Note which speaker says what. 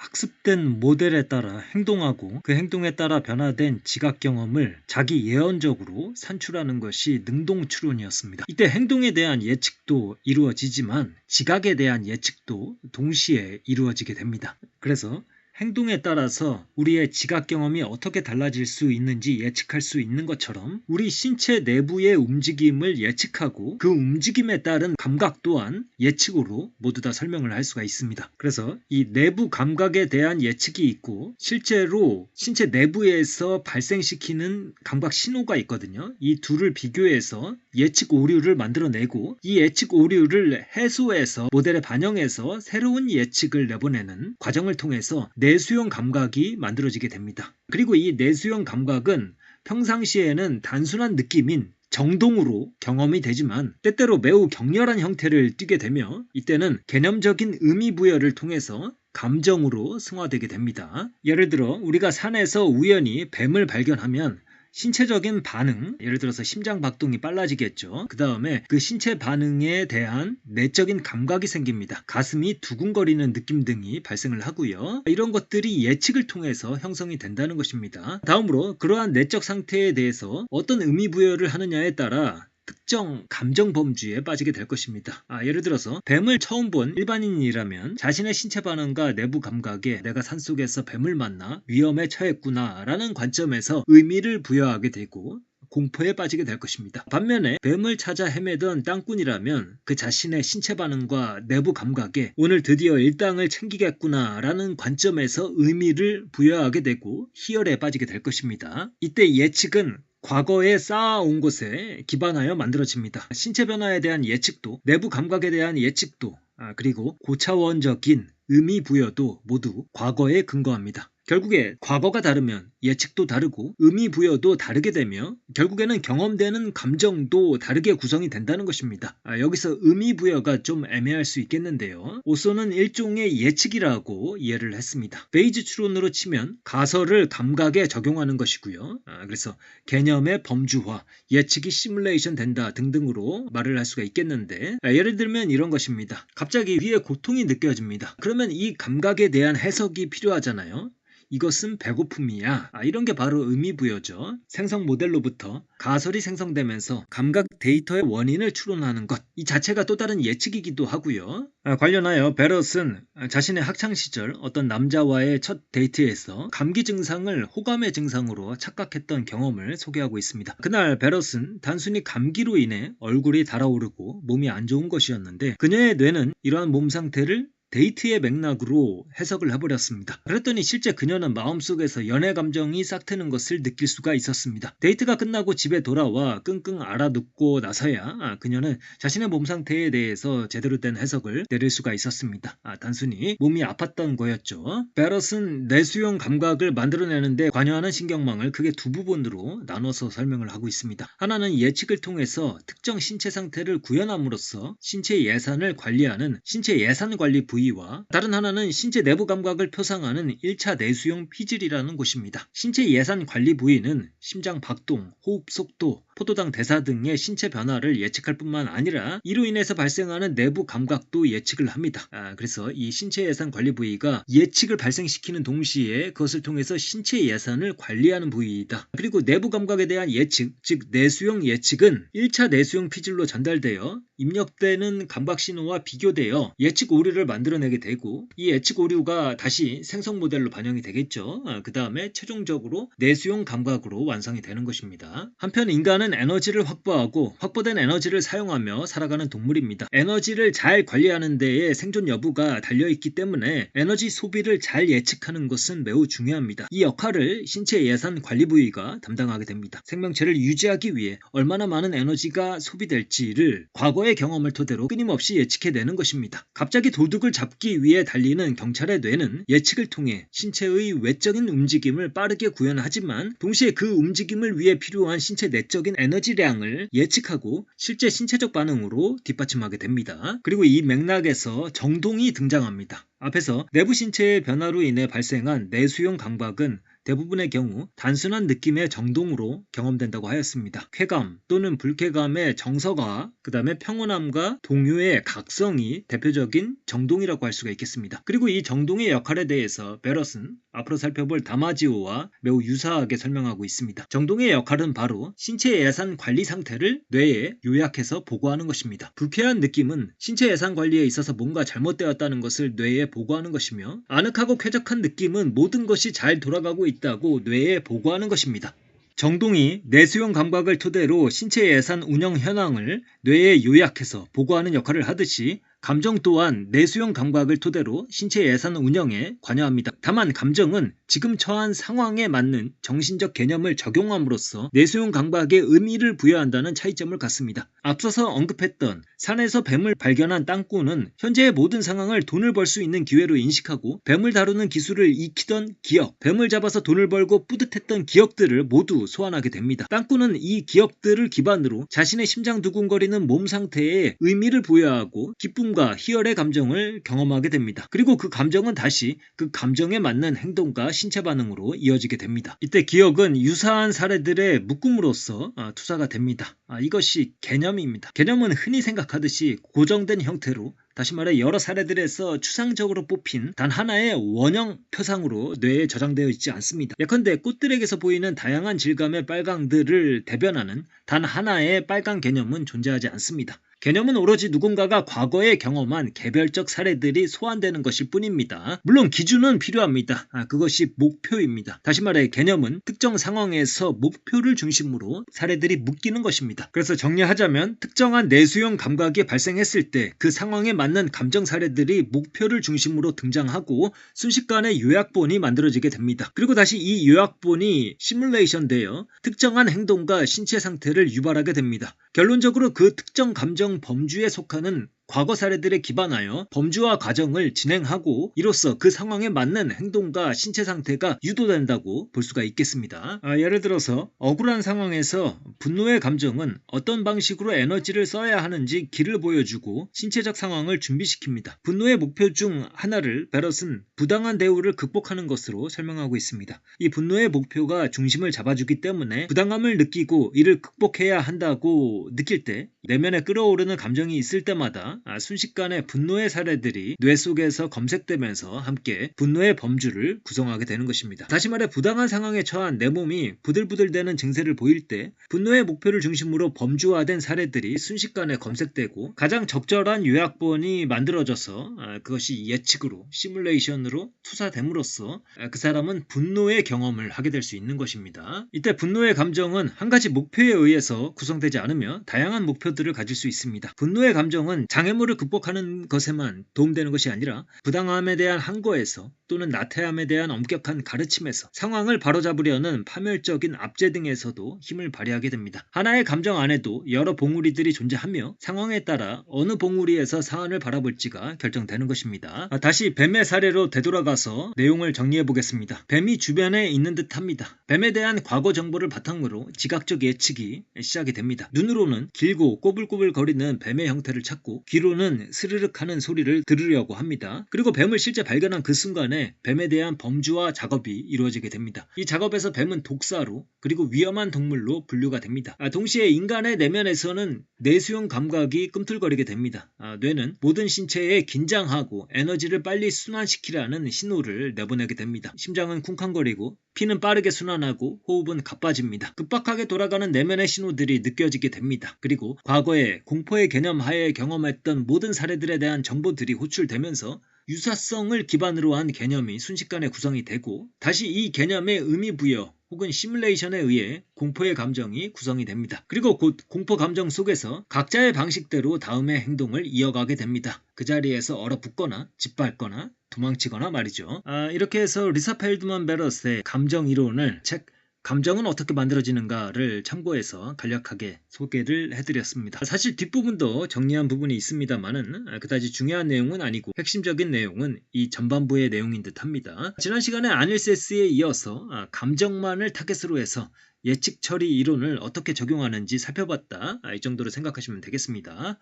Speaker 1: 학습된 모델에 따라 행동하고 그 행동에 따라 변화된 지각 경험을 자기 예언적으로 산출하는 것이 능동추론이었습니다. 이때 행동에 대한 예측도 이루어지지만 지각에 대한 예측도 동시에 이루어지게 됩니다. 그래서 행동에 따라서 우리의 지각 경험이 어떻게 달라질 수 있는지 예측할 수 있는 것처럼 우리 신체 내부의 움직임을 예측하고 그 움직임에 따른 감각 또한 예측으로 모두 다 설명을 할 수가 있습니다. 그래서 이 내부 감각에 대한 예측이 있고 실제로 신체 내부에서 발생시키는 감각 신호가 있거든요. 이 둘을 비교해서 예측 오류를 만들어내고 이 예측 오류를 해소해서 모델에 반영해서 새로운 예측을 내보내는 과정을 통해서 내수용 감각이 만들어지게 됩니다. 그리고 이 내수용 감각은 평상시에는 단순한 느낌인 정동으로 경험이 되지만 때때로 매우 격렬한 형태를 띠게 되며 이때는 개념적인 의미 부여를 통해서 감정으로 승화되게 됩니다. 예를 들어 우리가 산에서 우연히 뱀을 발견하면 신체적인 반응, 예를 들어서 심장 박동이 빨라지겠죠. 그 다음에 그 신체 반응에 대한 내적인 감각이 생깁니다. 가슴이 두근거리는 느낌 등이 발생을 하고요. 이런 것들이 예측을 통해서 형성이 된다는 것입니다. 다음으로 그러한 내적 상태에 대해서 어떤 의미 부여를 하느냐에 따라 특정 감정 범주에 빠지게 될 것입니다. 예를 들어서 뱀을 처음 본 일반인이라면 자신의 신체 반응과 내부 감각에 내가 산속에서 뱀을 만나 위험에 처했구나 라는 관점에서 의미를 부여하게 되고 공포에 빠지게 될 것입니다. 반면에 뱀을 찾아 헤매던 땅꾼이라면 그 자신의 신체 반응과 내부 감각에 오늘 드디어 일당을 챙기겠구나 라는 관점에서 의미를 부여하게 되고 희열에 빠지게 될 것입니다. 이때 예측은 과거에 쌓아온 것에 기반하여 만들어집니다. 신체 변화에 대한 예측도, 내부 감각에 대한 예측도, 그리고 고차원적인 의미 부여도 모두 과거에 근거합니다. 결국에 과거가 다르면 예측도 다르고 의미 부여도 다르게 되며 결국에는 경험되는 감정도 다르게 구성이 된다는 것입니다. 여기서 의미 부여가 좀 애매할 수 있겠는데요. 오소는 일종의 예측이라고 이해를 했습니다. 베이지 추론으로 치면 가설을 감각에 적용하는 것이고요. 그래서 개념의 범주화, 예측이 시뮬레이션 된다 등등으로 말을 할 수가 있겠는데 예를 들면 이런 것입니다. 갑자기 위에 고통이 느껴집니다. 그러면 이 감각에 대한 해석이 필요하잖아요. 이것은 배고픔이야. 이런 게 바로 의미부여죠. 생성 모델로부터 가설이 생성되면서 감각 데이터의 원인을 추론하는 것. 이 자체가 또 다른 예측이기도 하고요. 관련하여 베럿은 자신의 학창시절 어떤 남자와의 첫 데이트에서 감기 증상을 호감의 증상으로 착각했던 경험을 소개하고 있습니다. 그날 베럿은 단순히 감기로 인해 얼굴이 달아오르고 몸이 안 좋은 것이었는데 그녀의 뇌는 이러한 몸 상태를 데이트의 맥락으로 해석을 해버렸습니다. 그랬더니 실제 그녀는 마음속에서 연애 감정이 싹트는 것을 느낄 수가 있었습니다. 데이트가 끝나고 집에 돌아와 끙끙 알아듣고 나서야 그녀는 자신의 몸 상태에 대해서 제대로 된 해석을 내릴 수가 있었습니다. 단순히 몸이 아팠던 거였죠. 베럿은 내수용 감각을 만들어내는데 관여하는 신경망을 크게 두 부분으로 나눠서 설명을 하고 있습니다. 하나는 예측을 통해서 특정 신체 상태를 구현함으로써 신체 예산을 관리하는 신체 예산 관리 부위와 다른 하나는 신체 내부 감각을 표상하는 1차 내수용 피질이라는 곳입니다. 신체 예산 관리 부위는 심장 박동, 호흡 속도, 포도당 대사 등의 신체 변화를 예측할 뿐만 아니라 이로 인해서 발생하는 내부 감각도 예측을 합니다. 그래서 이 신체 예산 관리 부위가 예측을 발생시키는 동시에 그것을 통해서 신체 예산을 관리하는 부위이다. 그리고 내부 감각에 대한 예측, 즉 내수용 예측은 1차 내수용 피질로 전달되어 입력되는 감각 신호와 비교되어 예측 오류를 만들어내게 되고 이 예측 오류가 다시 생성 모델로 반영이 되겠죠. 그 다음에 최종적으로 내수용 감각으로 완성이 되는 것입니다. 한편 인간은 에너지를 확보하고 확보된 에너지를 사용하며 살아가는 동물입니다. 에너지를 잘 관리하는 데에 생존 여부가 달려있기 때문에 에너지 소비를 잘 예측하는 것은 매우 중요합니다. 이 역할을 신체 예산 관리 부위가 담당하게 됩니다. 생명체를 유지하기 위해 얼마나 많은 에너지가 소비될지를 과거의 경험을 토대로 끊임없이 예측해내는 것입니다. 갑자기 도둑을 잡기 위해 달리는 경찰의 뇌는 예측을 통해 신체의 외적인 움직임을 빠르게 구현하지만 동시에 그 움직임을 위해 필요한 신체 내적인 에너지량을 예측하고 실제 신체적 반응으로 뒷받침하게 됩니다. 그리고 이 맥락에서 정동이 등장합니다. 앞에서 내부 신체의 변화로 인해 발생한 내수용 감각은 대부분의 경우 단순한 느낌의 정동으로 경험된다고 하였습니다. 쾌감 또는 불쾌감의 정서가 그 다음에 평온함과 동요의 각성이 대표적인 정동이라고 할 수가 있겠습니다. 그리고 이 정동의 역할에 대해서 베럿은 앞으로 살펴볼 다마지오와 매우 유사하게 설명하고 있습니다. 정동의 역할은 바로 신체 예산 관리 상태를 뇌에 요약해서 보고하는 것입니다. 불쾌한 느낌은 신체 예산 관리에 있어서 뭔가 잘못되었다는 것을 뇌에 보고하는 것이며, 아늑하고 쾌적한 느낌은 모든 것이 잘 돌아가고 있다고 뇌에 보고하는 것입니다. 정동이 내수용 감각을 토대로 신체 예산 운영 현황을 뇌에 요약해서 보고하는 역할을 하듯이 감정 또한 내수용 감각을 토대로 신체 예산 운영에 관여합니다. 다만 감정은 지금 처한 상황에 맞는 정신적 개념을 적용함으로써 내수용 감각에 의미를 부여한다는 차이점을 갖습니다. 앞서서 언급했던 산에서 뱀을 발견한 땅꾼은 현재의 모든 상황을 돈을 벌 수 있는 기회로 인식하고 뱀을 다루는 기술을 익히던 기억, 뱀을 잡아서 돈을 벌고 뿌듯했던 기억들을 모두 소환하게 됩니다. 땅꾼은 이 기억들을 기반으로 자신의 심장 두근거리는 몸 상태에 의미를 부여하고 기쁨과 희열의 감정을 경험하게 됩니다. 그리고 그 감정은 다시 그 감정에 맞는 행동과 신체 반응으로 이어지게 됩니다. 이때 기억은 유사한 사례들의 묶음으로써 투사가 됩니다. 이것이 개념입니다. 개념은 흔히 생각하듯이 고정된 형태로, 다시 말해 여러 사례들에서 추상적으로 뽑힌 단 하나의 원형 표상으로 뇌에 저장되어 있지 않습니다. 예컨대 꽃들에게서 보이는 다양한 질감의 빨강들을 대변하는 단 하나의 빨강 개념은 존재하지 않습니다. 개념은 오로지 누군가가 과거에 경험한 개별적 사례들이 소환되는 것일 뿐입니다. 물론 기준은 필요합니다. 그것이 목표입니다. 다시 말해 개념은 특정 상황에서 목표를 중심으로 사례들이 묶이는 것입니다. 그래서 정리하자면 특정한 내수용 감각이 발생했을 때 그 상황에 맞는 감정 사례들이 목표를 중심으로 등장하고 순식간에 요약본이 만들어지게 됩니다. 그리고 다시 이 요약본이 시뮬레이션 되어 특정한 행동과 신체 상태를 유발하게 됩니다. 결론적으로 그 특정 감정 범주에 속하는 과거 사례들에 기반하여 범주화 과정을 진행하고 이로써 그 상황에 맞는 행동과 신체 상태가 유도된다고 볼 수가 있겠습니다. 예를 들어서 억울한 상황에서 분노의 감정은 어떤 방식으로 에너지를 써야 하는지 길을 보여주고 신체적 상황을 준비시킵니다. 분노의 목표 중 하나를 베럿은 부당한 대우를 극복하는 것으로 설명하고 있습니다. 이 분노의 목표가 중심을 잡아주기 때문에 부당함을 느끼고 이를 극복해야 한다고 느낄 때 내면에 끓어오르는 감정이 있을 때마다 순식간에 분노의 사례들이 뇌 속에서 검색되면서 함께 분노의 범주를 구성하게 되는 것입니다. 다시 말해 부당한 상황에 처한 내 몸이 부들부들대는 증세를 보일 때 분노의 목표를 중심으로 범주화된 사례들이 순식간에 검색되고 가장 적절한 요약본이 만들어져서 그것이 예측으로 시뮬레이션으로 투사됨으로써 그 사람은 분노의 경험을 하게 될 수 있는 것입니다. 이때 분노의 감정은 한 가지 목표에 의해서 구성되지 않으며 다양한 목표들을 가질 수 있습니다. 분노의 감정은 장애물을 극복하는 것에만 도움되는 것이 아니라 부당함에 대한 항거에서 또는 나태함에 대한 엄격한 가르침에서 상황을 바로잡으려는 파멸적인 압제 등에서도 힘을 발휘하게 됩니다. 하나의 감정 안에도 여러 봉우리들이 존재하며 상황에 따라 어느 봉우리에서 사안을 바라볼지가 결정되는 것입니다. 다시 뱀의 사례로 되돌아가서 내용을 정리해 보겠습니다. 뱀이 주변에 있는 듯합니다. 뱀에 대한 과거 정보를 바탕으로 지각적 예측이 시작이 됩니다. 눈으로는 길고 꼬불꼬불 거리는 뱀의 형태를 찾고 귀로는 스르륵 하는 소리를 들으려고 합니다. 그리고 뱀을 실제 발견한 그 순간에 뱀에 대한 범주화 작업이 이루어지게 됩니다. 이 작업에서 뱀은 독사로 그리고 위험한 동물로 분류가 됩니다. 동시에 인간의 내면에서는 내수용 감각이 꿈틀거리게 됩니다. 뇌는 모든 신체에 긴장하고 에너지를 빨리 순환시키라는 신호를 내보내게 됩니다. 심장은 쿵쾅거리고 피는 빠르게 순환하고 호흡은 가빠집니다. 급박하게 돌아가는 내면의 신호들이 느껴지게 됩니다. 그리고 과거에 공포의 개념 하에 경험했던 모든 사례들에 대한 정보들이 호출되면서 유사성을 기반으로 한 개념이 순식간에 구성이 되고 다시 이 개념의 의미 부여 혹은 시뮬레이션에 의해 공포의 감정이 구성이 됩니다. 그리고 곧 공포 감정 속에서 각자의 방식대로 다음의 행동을 이어가게 됩니다. 그 자리에서 얼어붙거나 짓밟거나 도망치거나 말이죠. 이렇게 해서 리사 펠드만 베럿의 감정 이론을 책 감정은 어떻게 만들어지는가를 참고해서 간략하게 소개를 해드렸습니다. 사실 뒷부분도 정리한 부분이 있습니다만은 그다지 중요한 내용은 아니고 핵심적인 내용은 이 전반부의 내용인 듯합니다. 지난 시간에 아닐세스에 이어서 감정만을 타겟으로 해서 예측 처리 이론을 어떻게 적용하는지 살펴봤다. 이 정도로 생각하시면 되겠습니다.